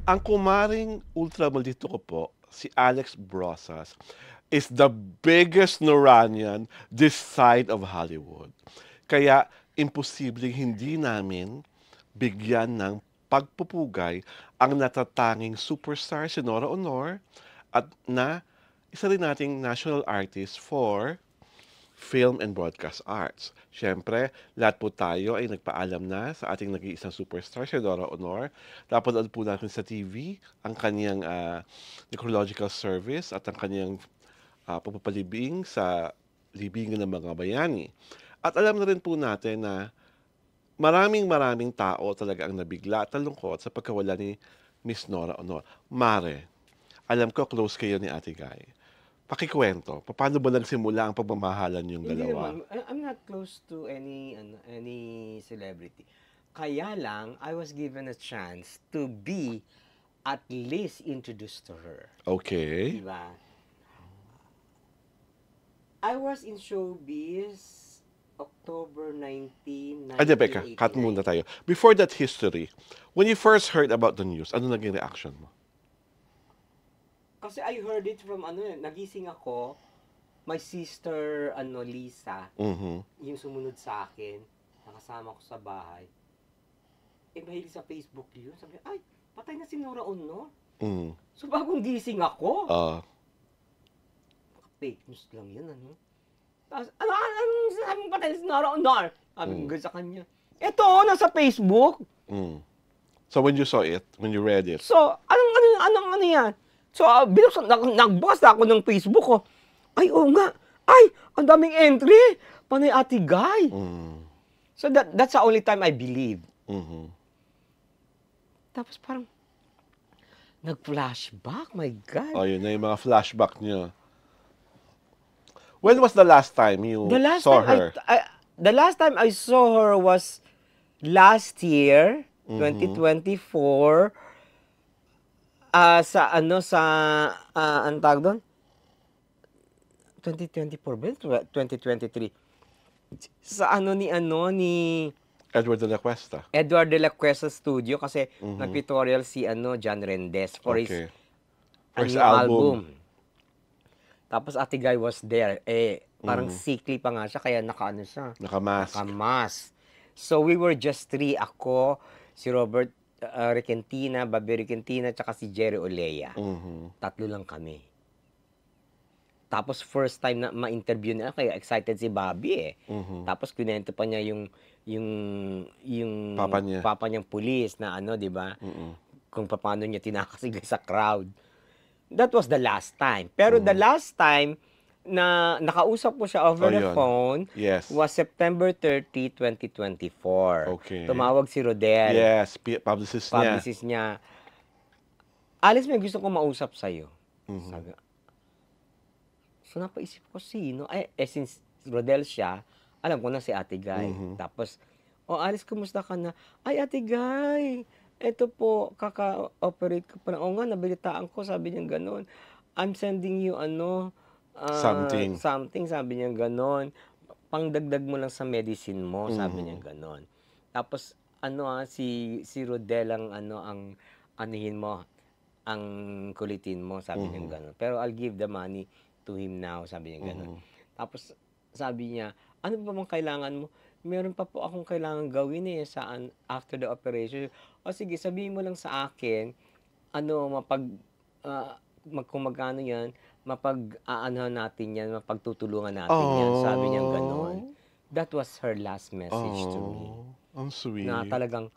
Ang kumaring ultramaldito ko po, si Alex Brosas, is the biggest Noranian this side of Hollywood. Kaya imposibleng hindi namin bigyan ng pagpupugay ang natatanging superstar si Nora Honor at na isa rin nating national artist for Film and Broadcast Arts. Siyempre, lahat po tayo ay nagpaalam na sa ating nag-iisang superstar, si Dora Honor. Napanood po natin sa TV ang kanyang necrological service at ang kanyang pagpapalibing sa libingan ng mga bayani. At alam na rin po natin na maraming tao talaga ang nabigla at nalungkot sa pagkawala ni Miss Nora Honor. Mare, alam ko close kayo ni Ate Guy. Pakikwento, paano ba nagsimula ang pagmamahalan yung Hindi dalawa? naman, I'm not close to any celebrity. Kaya lang, I was given a chance to be at least introduced to her. Okay. Diba? I was in showbiz October 19, Ade, Becca, cut 1989. muna tayo. Before that history, when you first heard about the news, ano naging reaction mo? Kasi I heard it from nagising ako, my sister Lisa, Mhm. yung sumunod sa akin, nakasama ko sa bahay. Mahilig sa Facebook yun. Sabi, ay, patay na si Nora Honor. Mm. So bagong gising ako. Ah, Fake news lang yan, Tapos, anong sinabi mo patay na si Nora Honor? Sabi ko sa kanya, eto, nasa Facebook. mm. So when you saw it, when you read it, So, anong yan? So, nagbukas na ako ng Facebook ko. Ay, oo nga. Ay, ang daming entry. Panay Ate Guy. So, that's the only time I believe. mhm. Tapos parang, nag-flashback. My God. Oh, yun na yung mga flashback niyo. When was the last time you saw her? The last time I saw her was last year, 2024. Ang tawag doon? 2024 ba? 2023. Sa ni Edward de la Cuesta. Edward de la Cuesta Studio kasi nag-tutorial si John Rendes for his Okay. First new album. Tapos Ate Guy was there. Parang sickly pa nga siya kaya nakaano siya. Nakamask. Nakamas. So we were just three. Ako, si Robert Requentina, Bobby Requentina, tsaka si Jerry Olea. Tatlo lang kami. Tapos first time na ma-interview na kaya excited si Bobby Tapos kinento pa niya yung Papa niya. niyang pulis na di ba? Kung paano niya tinakasigay sa crowd. That was the last time. Pero the last time na nakausap ko siya over the yun. phone Yes. was September 30, 2024. Okay. Tumawag si Rodel. Yes, publicist niya. Publicist niya. Alice, may gusto ko mausap sa'yo. Sabi, so napaisip ko sino? Since Rodel siya, alam ko na si Ate Guy. Tapos, Alice, kumusta ka na? Ay, Ate Guy, eto po, kaka-operate ko pa lang. Oo nga, nabalitaan ko, sabi niya gano'n. I'm sending you Something. sabi niya gano'n. Pangdagdag mo lang sa medicine mo, sabi niya gano'n. Tapos, si Rodel ang anuhin mo, ang kulitin mo, sabi niya gano'n. Pero I'll give the money to him now, sabi niya gano'n. Tapos, sabi niya, ano ba bang kailangan mo? Meron pa po akong kailangan gawin saan after the operation. O sige, sabihin mo lang sa akin, kung magkano yan, natin yan, mapagtutulungan natin yan. Sabi niya gano'n. That was her last message to me. Ang sweet. Na talagang,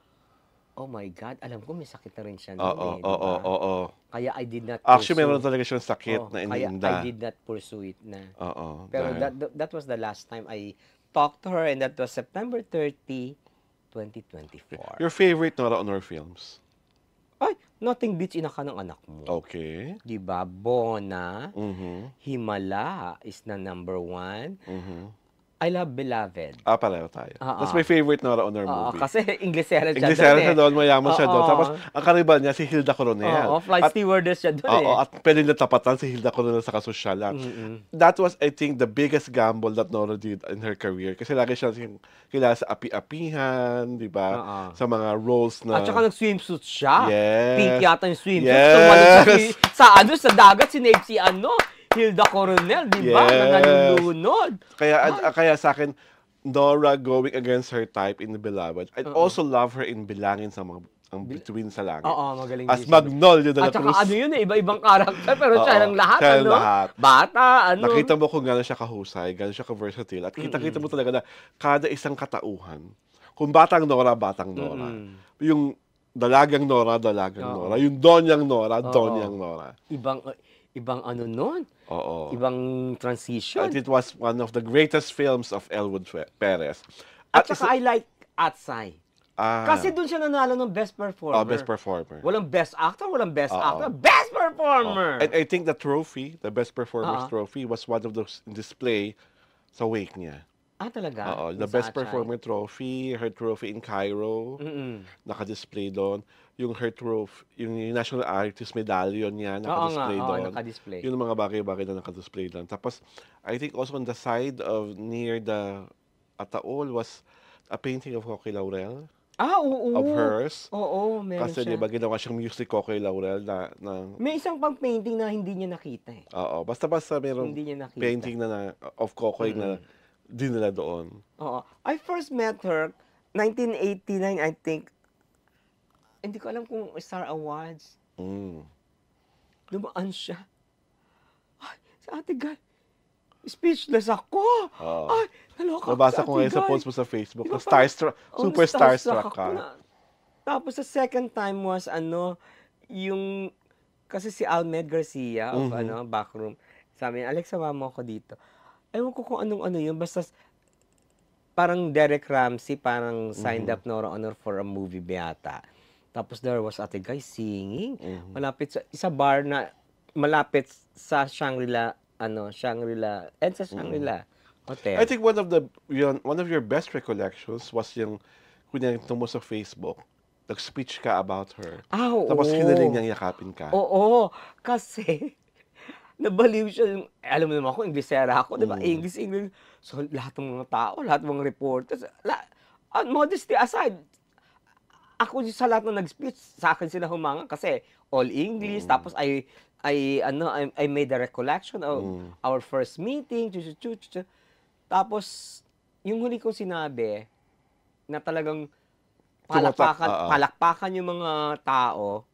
oh my God, alam ko may sakit na rin siya Oo. Kaya I did not Actually, meron talaga siyang sakit na kaya iniinda. I did not pursue it na. Oo. Pero dahil- that was the last time I talked to her and that was September 30, 2024. Your favorite Nora Honor films? Ay, Nothing Beats Inaka ng Anak Mo. Okay. Diba? Bona, Mhm. Himala is na number 1. I love Beloved. Pareho tayo. Oo. That's my favorite Nora Honor Oo, movie. kasi Inglesera siya Inglesera doon siya doon, mayaman siya doon. Tapos, Oo. ang karibal niya, si Hilda Coronel. Oo, flight stewardess siya doon Oo, at pwede niya tapatan si Hilda Coronel sa kasosyalan. That was, I think, the biggest gamble that Nora did in her career. Kasi lagi siya kilala sa api-apihan, di ba? Oo. Sa mga roles na... At saka nag-swimsuit siya. Yes. Pink yata yung swimsuit. Yes. Tumalon sa dagat, sinave si Hilda Coronel, di ba? Na nalulunod. Kaya sa akin, Nora going against her type in The Beloved. I also love her in Bilangin sa mga ang Bituin sa Langit. Oo, magaling As din siya. Magnolia de la At saka Cruz. ano yun iba-ibang karakter, pero siya lang lahat, siya lang ano? lahat. Bata, ano? Nakita mo kung gano'n siya kahusay, gano'n siya ka-versatile. At kita mo talaga na kada isang katauhan, kung batang Nora. Yung dalagang Nora. Yung Donyang Nora. Ibang ano nun? Oo. Ibang transition. At it was one of the greatest films of Elwood Perez. At saka I like Atsay. Kasi doon siya nanalo ng Best Performer. Best Performer. Walang Best Actor, walang Best Actor. Best Performer! And I think the trophy, the Best Performer's trophy, was one of those in display sa wake niya. Talaga? Oo, the Best Performer trophy, her trophy in Cairo, naka-display doon. Yung her trophy, yung National Artist Medallion niya, naka-display doon. Naka-display. Yung mga bagay-bagay na naka-display doon. Tapos, I think also on the side of near the Ataol was a painting of Coque Laurel. Oo. Of hers. Oo, meron Kasi siya. di ba ginawa siyang music Coque Laurel na May isang pang painting na hindi niya nakita eh. Oo, basta merong Hindi niya nakita. painting na of Coque na dinala doon. Oo. I first met her 1989, I think. Hindi ko alam kung Star Awards. Dumaan siya. Ay, si Ate Guy. Speechless ako. Ay, naloka Nabasa si ko Ate ngayon sa Guy. post mo sa Facebook. Di ba Starstruck, super starstruck ako ka. Tapos the second time was yung kasi si Almed Garcia of Backroom. Sabi niya, Alex, sama mo ako dito. Ewan ko kung anong yun. Basta parang Derek Ramsey, parang signed up Nora Honor for a movie beata. Tapos there was Ate Guy singing. Malapit sa isa bar na malapit sa Shangri-La, sa Shangri-La Hotel. I think one of your best recollections was yung kunyanto mo sa Facebook. Nag-speech ka about her. Oo. Tapos hinaling niyang yakapin ka. Oo. Kasi nabaliw siya alam mo naman ako, Inglesera ako, di ba? English. So, lahat ng mga tao, lahat ng mga reporters, modesty aside, ako sa lahat ng nag-speech, sa akin sila humanga kasi all English, tapos I made a recollection of our first meeting, tapos, yung huli kong sinabi, na talagang palakpakan yung mga tao,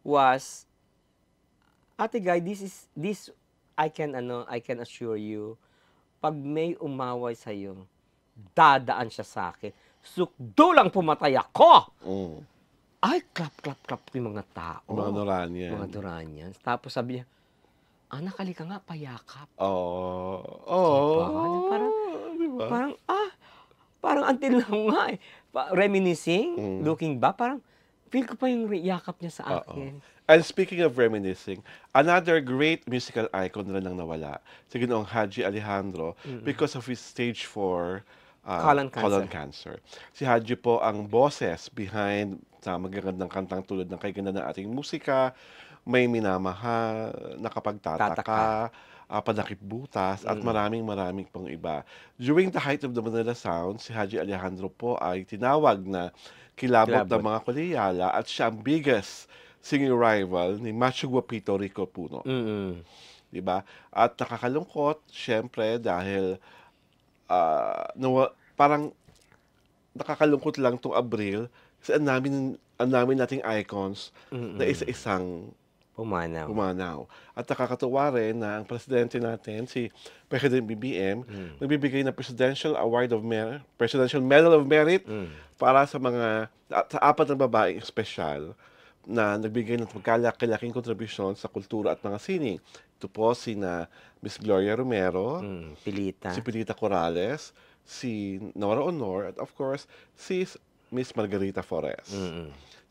was, Ate Guy, this I can assure you, pag may umaway sa iyo, dadaan siya sa akin. Sukdo lang pumatay ako. Ay, clap yung mga tao. Mga Noranian. Mga Noranians. Tapos sabi niya, anak, halika nga, payakap. Parang until now nga eh. Reminiscing, looking back, parang feel ko pa yung yakap niya sa akin. And speaking of reminiscing, another great musical icon rin ang nawala, si Ginoong Haji Alejandro, because of his stage 4 colon cancer. Si Haji po ang boses behind sa magagandang kantang tulad ng Kay Ganda ng Ating Musika, May Minamahal, Nakapagtataka, Panakip Butas, at maraming pang iba. During the height of the Manila Sound, si Haji Alejandro po ay tinawag na kilabot ng mga Koleyala at siya ang biggest singing rival ni Macho Guapito Rico Puno. Diba? At nakakalungkot, syempre, dahil parang nakakalungkot lang itong Abril kasi ang namin nating icons na isa-isang pumanaw. At nakakatuwa rin na ang presidente natin, si President BBM, nagbibigay ng Presidential Medal of Merit para sa 4 na babaeng espesyal na nagbigay ng magkalaking kontribusyon sa kultura at mga sining. Ito po sina Miss Gloria Romero, si Pilita Corrales, si Nora Honor, at of course, si Miss Margarita Flores.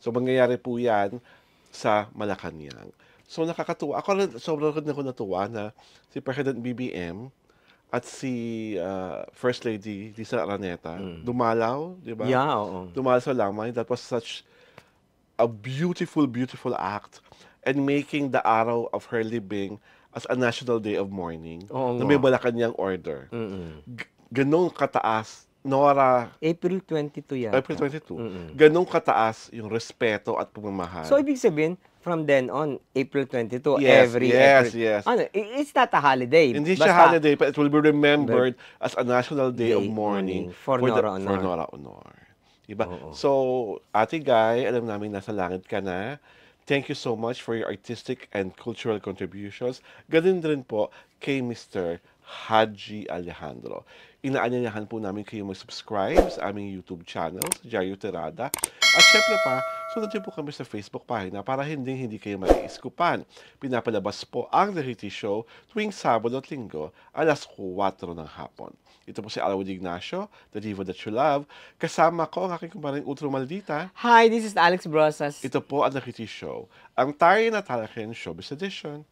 So, mangyayari po yan sa Malacanang. So, nakakatuwa. Sobrang ako natuwa na si President BBM at si First Lady Lisa Araneta, dumalaw, di ba? Yeah, oo. Dumalaw sa lamay. That was such a beautiful, beautiful act and making the araw of her libing as a national day of mourning Oo na nga. may Malacanang order. Ganong kataas, Nora, April 22 yata. April 22, ganong kataas yung respeto at pagmamahal. So, ibig sabihin, from then on, April 22, Yes, every yes, April. yes. Ano, it's not a holiday. Hindi siya Basta holiday, but it will be remembered as a national day of mourning for Nora for Honor. Nora Honor. Diba? Oo. So, Ate Guy, alam namin nasa langit ka na. Thank you so much for your artistic and cultural contributions. Ganun din po kay Mr. Haji Alejandro. Inaanyayahan po namin kayo mag-subscribe sa aming YouTube channel, sa Jayo Terada. At syempre pa, sunod niyo po kami sa Facebook pagina para hindi kayo maiiskupan. Pinapalabas po ang The Hitty Show tuwing Sabado at Linggo, alas 4 ng hapon. Ito po si Alawad Ignacio, the diva that you love. Kasama ko ang aking kumaring Utro Maldita. Hi, this is Alex Brosas. Ito po ang The Hitty Show, ang tayo na talaking showbiz edition.